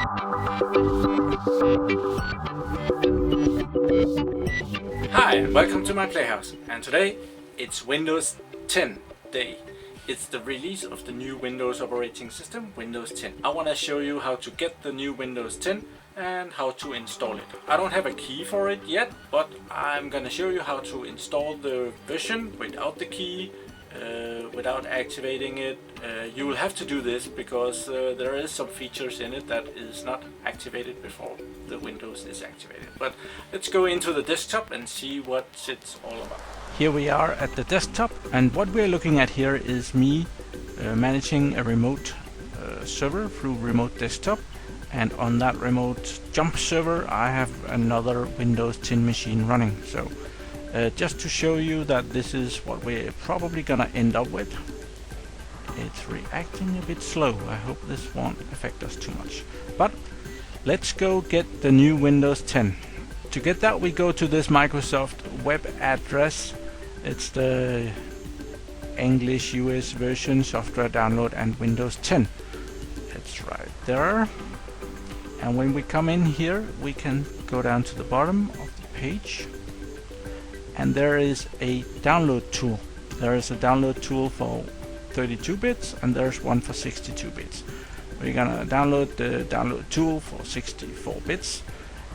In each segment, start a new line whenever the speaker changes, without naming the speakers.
Hi and welcome to my Playhouse, and today it's Windows 10 day. It's the release of the new Windows operating system, Windows 10. I want to show you how to get the new Windows 10 and how to install it. I don't have a key for it yet, but I'm gonna show you how to install the version without the key, without activating it. You will have to do this because there is some features in it that is not activated before the Windows is activated. But let's go into the desktop and see what it's all about. Here we are at the desktop, and what we're looking at here is me managing a remote server through remote desktop, and on that remote jump server I have another Windows 10 machine running. So just to show you that this is what we're probably gonna end up with. It's reacting a bit slow. I hope this won't affect us too much. But let's go get the new Windows 10. To get that, we go to this Microsoft web address. It's the English US version, software download and Windows 10. It's right there. And when we come in here, we can go down to the bottom of the page. And there is a download tool. There is a download tool for 32 bits and there's one for 62 bits. We're gonna download the download tool for 64 bits.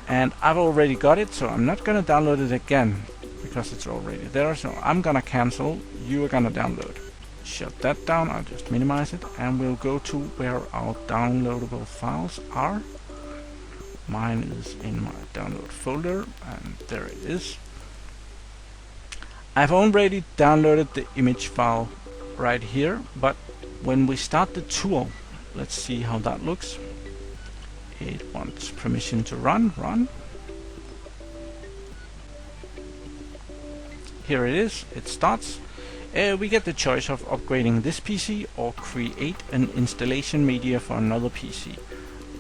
And I've already got it, so I'm not gonna download it again because it's already there. So I'm gonna cancel. You are gonna download. Shut that down. I'll just minimize it, and we'll go to where our downloadable files are. Mine is in my download folder, and there it is. I've already downloaded the image file right here, but when we start the tool, let's see how that looks. It wants permission to run. Here it is, it starts. We get the choice of upgrading this PC or create an installation media for another PC.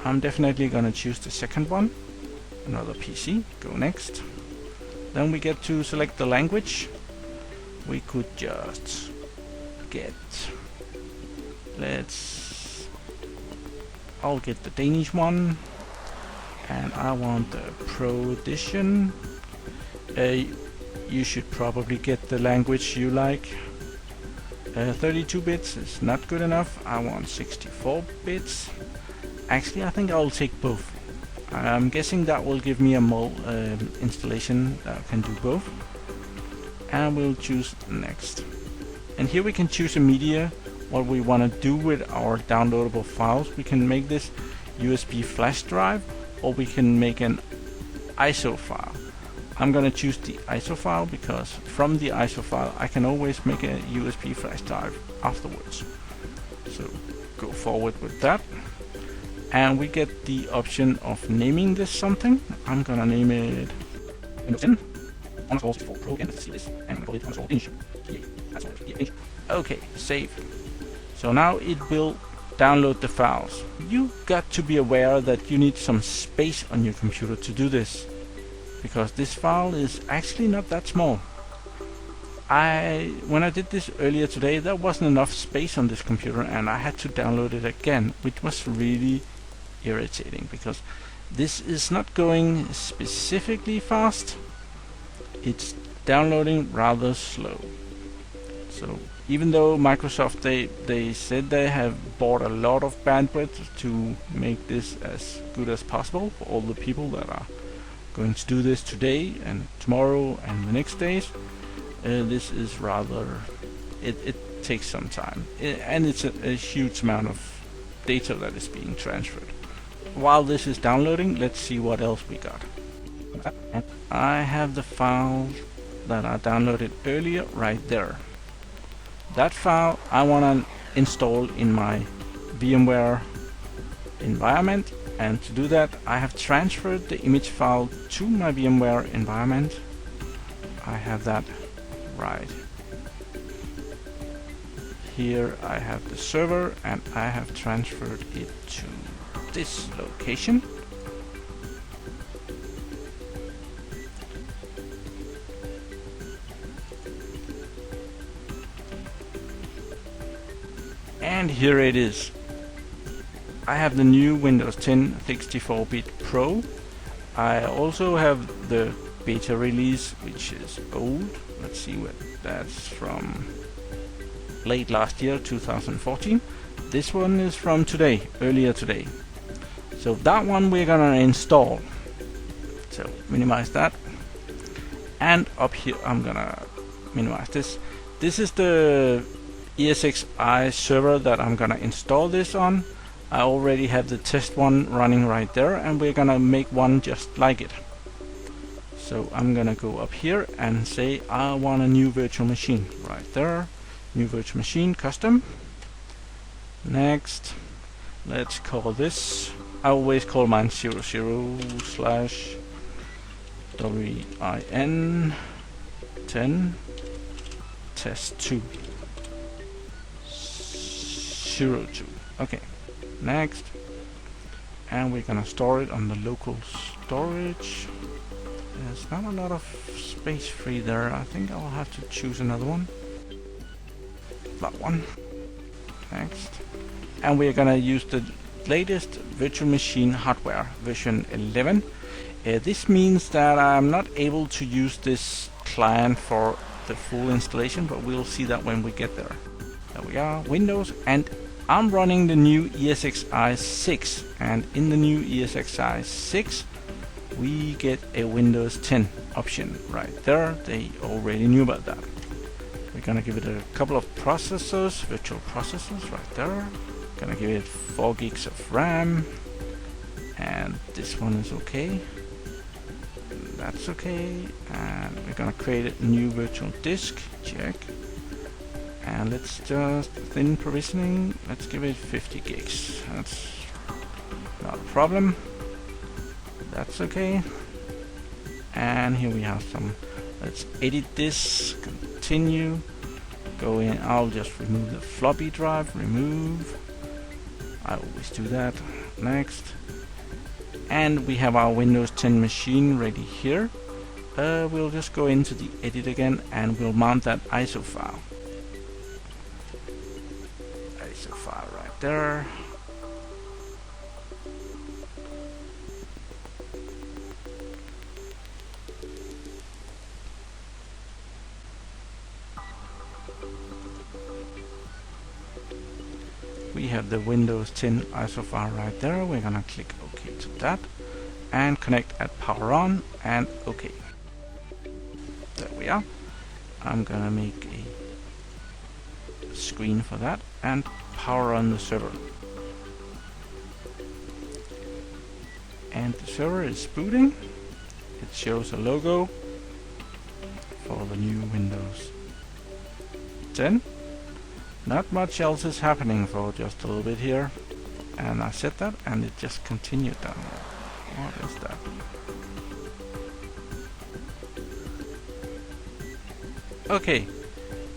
I'm definitely gonna choose the second one, another PC, go next. Then we get to select the language. We could just get, I'll get the Danish one, and I want the Pro Edition. You should probably get the language you like. 32 bits is not good enough. I want 64 bits. Actually, I think I'll take both. I'm guessing that will give me a installation that can do both. And we'll choose next. And here we can choose a media, what we want to do with our downloadable files. We can make this USB flash drive, or we can make an ISO file. I'm gonna choose the ISO file because from the ISO file I can always make a USB flash drive afterwards. So go forward with that. And we get the option of naming this something. I'm gonna name it Windows 10 _64 Pro. Again, let's see this, and we call it _initial. Yeah, that's all. Yeah, okay, save. So now it will download the files. You got to be aware that you need some space on your computer to do this, because this file is actually not that small. When I did this earlier today, there wasn't enough space on this computer and I had to download it again, which was really irritating because this is not going specifically fast. It's downloading rather slow. So even though Microsoft, they said they have bought a lot of bandwidth to make this as good as possible for all the people that are going to do this today and tomorrow and the next days, this is rather, it takes some time, and it's a huge amount of data that is being transferred. While this is downloading, let's see what else we got. I have the file that I downloaded earlier right there. That file I want to install in my VMware environment, and to do that I have transferred the image file to my VMware environment. I have that right here. I have the server and I have transferred it to this location. And here it is. I have the new Windows 10 64-bit Pro. I also have the beta release, which is old. Let's see what that's from. Late last year, 2014. This one is from today, earlier today. So that one we're gonna install. So minimize that. And up here, I'm gonna minimize this. This is the ESXi server that I'm gonna install this on. I already have the test one running right there, and we're gonna make one just like it. So I'm gonna go up here and say I want a new virtual machine right there. New virtual machine, custom. Next, let's call this. I always call mine 00/win10 test2 02. Okay. Next, and we're gonna store it on the local storage. There's not a lot of space free there. I think I'll have to choose another one. That one. Next, and we're gonna use the latest virtual machine hardware, version 11. This means that I'm not able to use this client for the full installation, but we'll see that when we get there. There we are, Windows, and I'm running the new ESXi 6, and in the new ESXi 6 we get a Windows 10 option right there. They already knew about that. We're gonna give it a couple of processors, virtual processors right there. Gonna give it 4 gigs of RAM, and this one is okay. That's okay, and we're gonna create a new virtual disk. Check. And let's just thin provisioning. Let's give it 50 gigs. That's not a problem. That's okay. And here we have some. Let's edit this. Continue. Go in. I'll just remove the floppy drive. Remove. I always do that. Next. And we have our Windows 10 machine ready here. We'll just go into the edit again, and we'll mount that ISO file. ISO file right there. We have the Windows 10 ISO file right there. We're gonna click OK to that and connect at power on and OK. There we are. I'm gonna make a screen for that and power on the server. And the server is booting. It shows a logo for the new Windows 10. Not much else is happening for just a little bit here, and I set that and it just continued down here. What is that? Okay,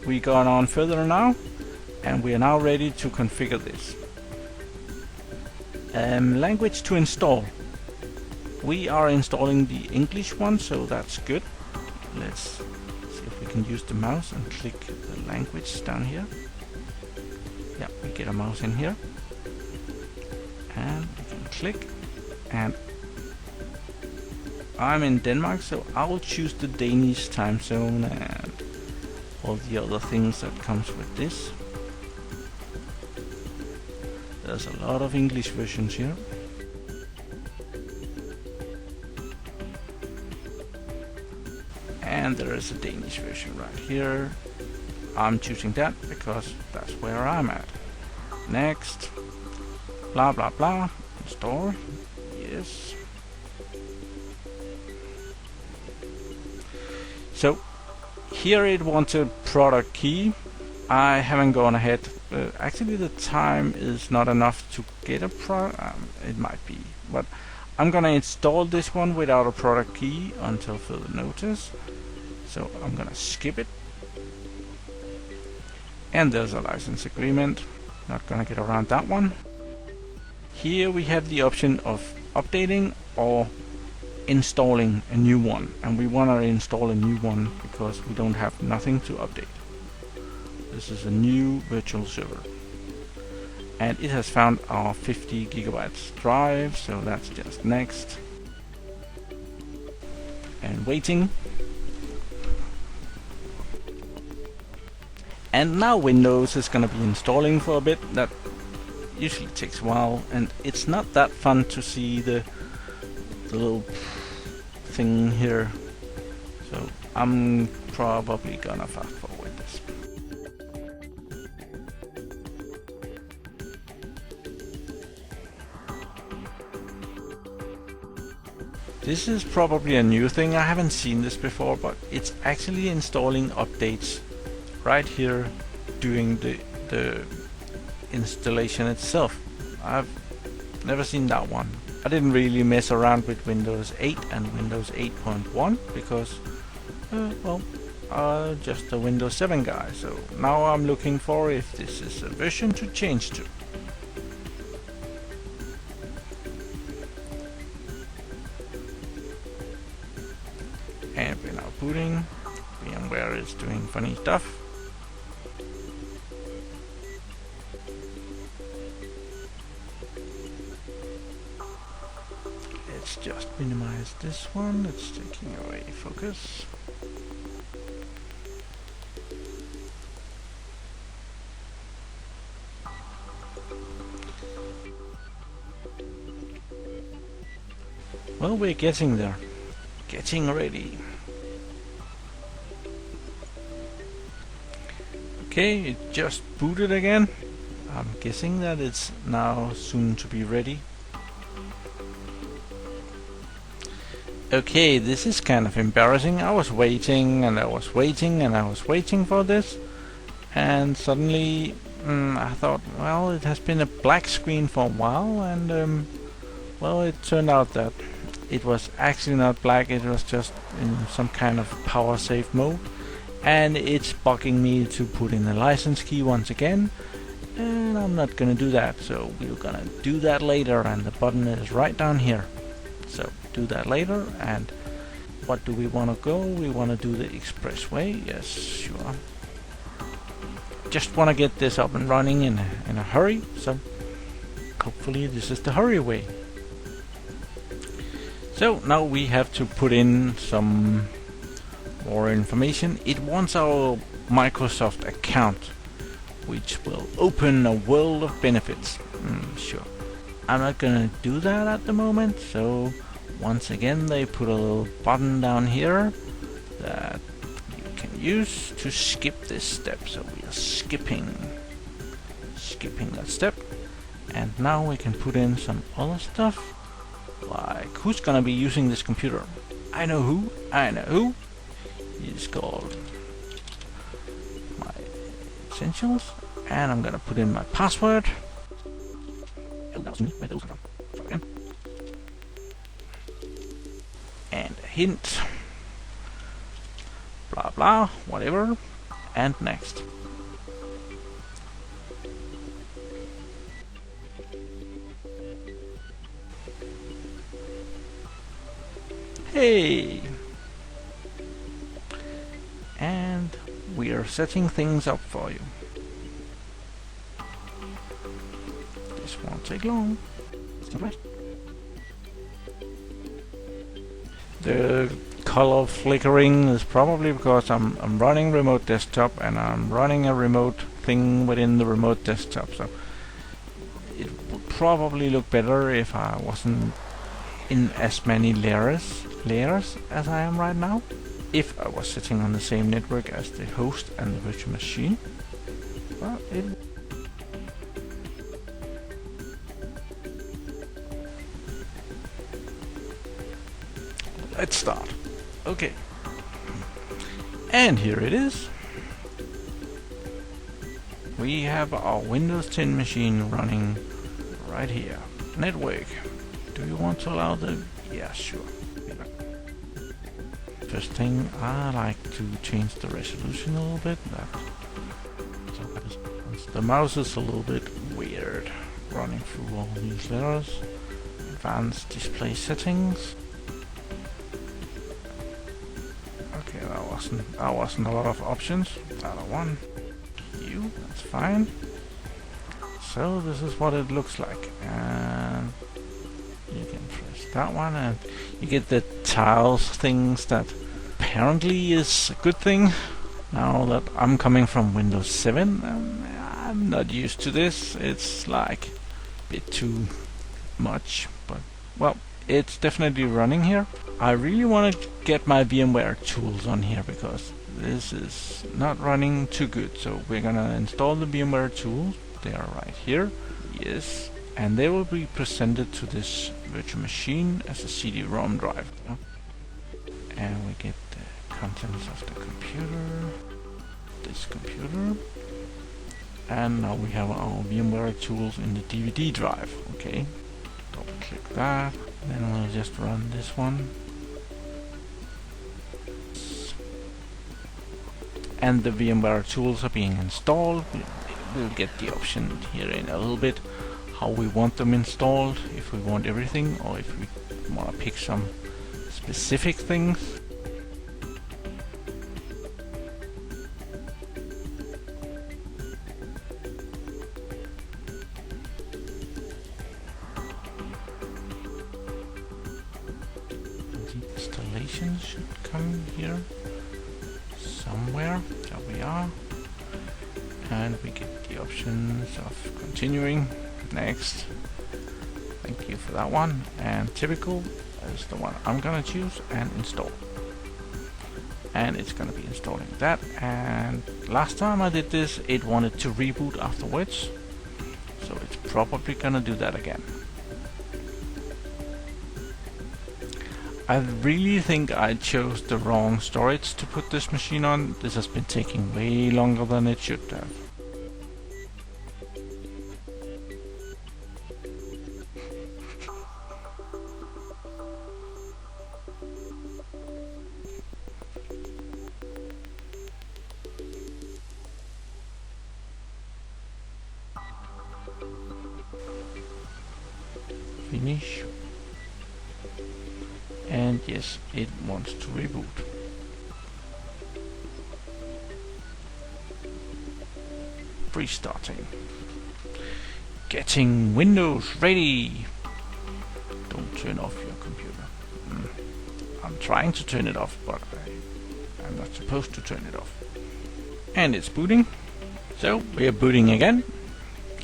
we gone on further now, and we are now ready to configure this. Language to install. We are installing the English one, so that's good. Let's see if we can use the mouse and click the language down here. Yeah, we get a mouse in here, and we can click, and I'm in Denmark, so I will choose the Danish time zone and all the other things that comes with this. There's a lot of English versions here. And there is a Danish version right here. I'm choosing that because that's where I'm at. Next. Blah blah blah. Install. Yes. So here it wants a product key. I haven't gone ahead. Actually the time is not enough to get a product. It might be, but I'm gonna install this one without a product key until further notice. So I'm gonna skip it. And there's a license agreement. Not gonna get around that one. Here we have the option of updating or installing a new one, and we want to install a new one because we don't have nothing to update. This is a new virtual server, and it has found our 50 gigabytes drive, so that's just next. And waiting. And now Windows is gonna be installing for a bit. That usually takes a while, and it's not that fun to see the little thing here. So I'm probably gonna fast forward this. This is probably a new thing. I haven't seen this before, but it's actually installing updates right here during the installation itself. I've never seen that one. I didn't really mess around with Windows 8 and Windows 8.1 because, well, just a Windows 7 guy. So now I'm looking for if this is a version to change to. And we're now booting. VMware is doing funny stuff. Let's just minimize this one. It's taking away focus. Well, we're getting there. Getting ready. Okay, it just booted again. I'm guessing that it's now soon to be ready. Okay, this is kind of embarrassing. I was waiting and I was waiting and I was waiting for this, and suddenly I thought, well, it has been a black screen for a while, and well, it turned out that it was actually not black. It was just in some kind of power save mode, and it's bugging me to put in the license key once again, and I'm not gonna do that. So we're gonna do that later, and the button is right down here. So do that later. And what do we want to go? We want to do the expressway. Yes, sure. Just want to get this up and running in a hurry. So hopefully this is the hurry way. So now we have to put in some more information. It wants our Microsoft account, which will open a world of benefits. Sure. I'm not gonna do that at the moment, so once again they put a little button down here that you can use to skip this step. So we are skipping that step, and now we can put in some other stuff, like who's gonna be using this computer. I know who. He's called my essentials, and I'm gonna put in my password. And a hint, blah blah, whatever, and next. Hey! And we are setting things up for you. This won't take long. The color flickering is probably because I'm running remote desktop and I'm running a remote thing within the remote desktop. So it would probably look better if I wasn't in as many layers as I am right now. If I was sitting on the same network as the host and the virtual machine. Well, let's start. Okay. And here it is. We have our Windows 10 machine running right here. Network. Do you want to allow the... Yeah, sure. First thing, I like to change the resolution a little bit. The mouse is a little bit weird running through all these letters. Advanced display settings. Okay, that wasn't a lot of options. Other one. You, that's fine.
So this is what it looks like, and you can press that one and you get the tiles things that apparently is a good thing. Now that I'm coming from Windows 7, I'm not used to this. It's like a bit too much, but well, it's definitely running here. I really want to get my VMware tools on here because this is not running too good. So we're gonna install the VMware tools. They are right here. Yes, and they will be presented to this virtual machine as a CD-ROM drive. And we get the contents of the computer, this computer, and now we have our VMware tools in the DVD drive. Okay, double click that, then we'll just run this one. And the VMware tools are being installed. We'll get the option here in a little bit how we want them installed, if we want everything or if we want to pick some specific things. The installation should come here somewhere. There we are. And we get the options of continuing, next, thank you for that one, and typical is the one I'm gonna choose, and install. And it's gonna be installing that, and last time I did this it wanted to reboot afterwards, so it's probably gonna do that again. I really think I chose the wrong storage to put this machine on. This has been taking way longer than it should have. Finish. And yes, it wants to reboot. Restarting. Getting Windows ready. Don't turn off your computer. I'm trying to turn it off, but I'm not supposed to turn it off. And it's booting. So we're booting again.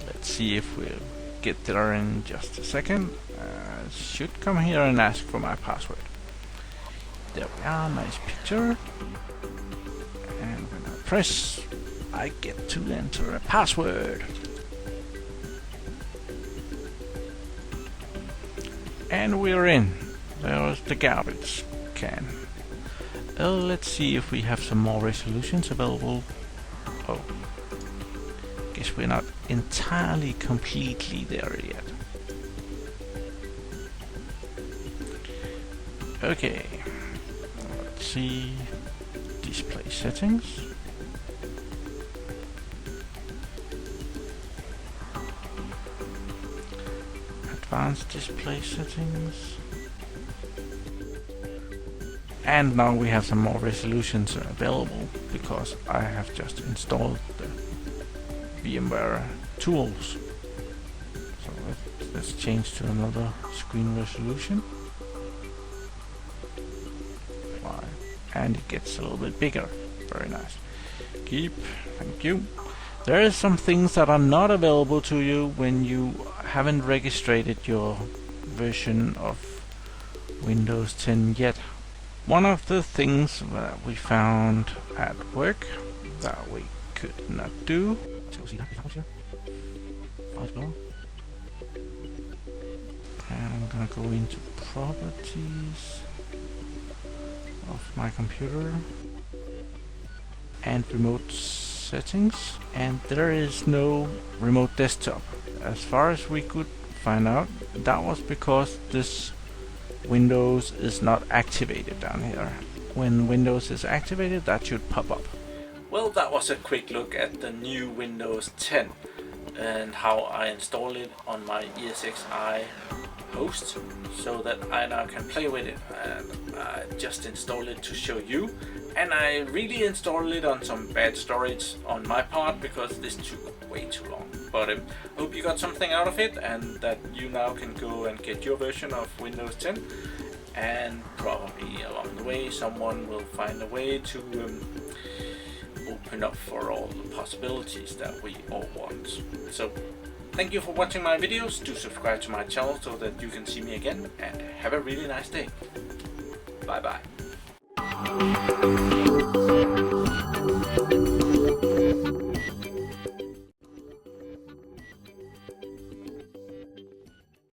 Let's see if we'll get there in just a second. Should come here and ask for my password. There we are, nice picture. And when I press, I get to enter a password. And we're in. There's the garbage can. Let's see if we have some more resolutions available. Oh, guess we're not entirely completely there yet. Okay, let's see, display settings. Advanced display settings. And now we have some more resolutions available because I have just installed the VMware tools. So let's change to another screen resolution. And it gets a little bit bigger. Very nice. Keep. Thank you. There are some things that are not available to you when you haven't registered your version of Windows 10 yet. One of the things that we found at work that we could not do. And I'm gonna go into properties of my computer and remote settings, and there is no remote desktop. As far as we could find out, that was because this Windows is not activated down here. When Windows is activated, that should pop up.
Well, that was a quick look at the new Windows 10 and how I install it on my ESXi host so that I now can play with it. And I just installed it to show you, and I really installed it on some bad storage on my part because this took way too long. But I hope you got something out of it, and that you now can go and get your version of Windows 10. And probably along the way someone will find a way to open up for all the possibilities that we all want. So thank you for watching my videos. Do subscribe to my channel so that you can see me again, and have a really nice day. Bye bye.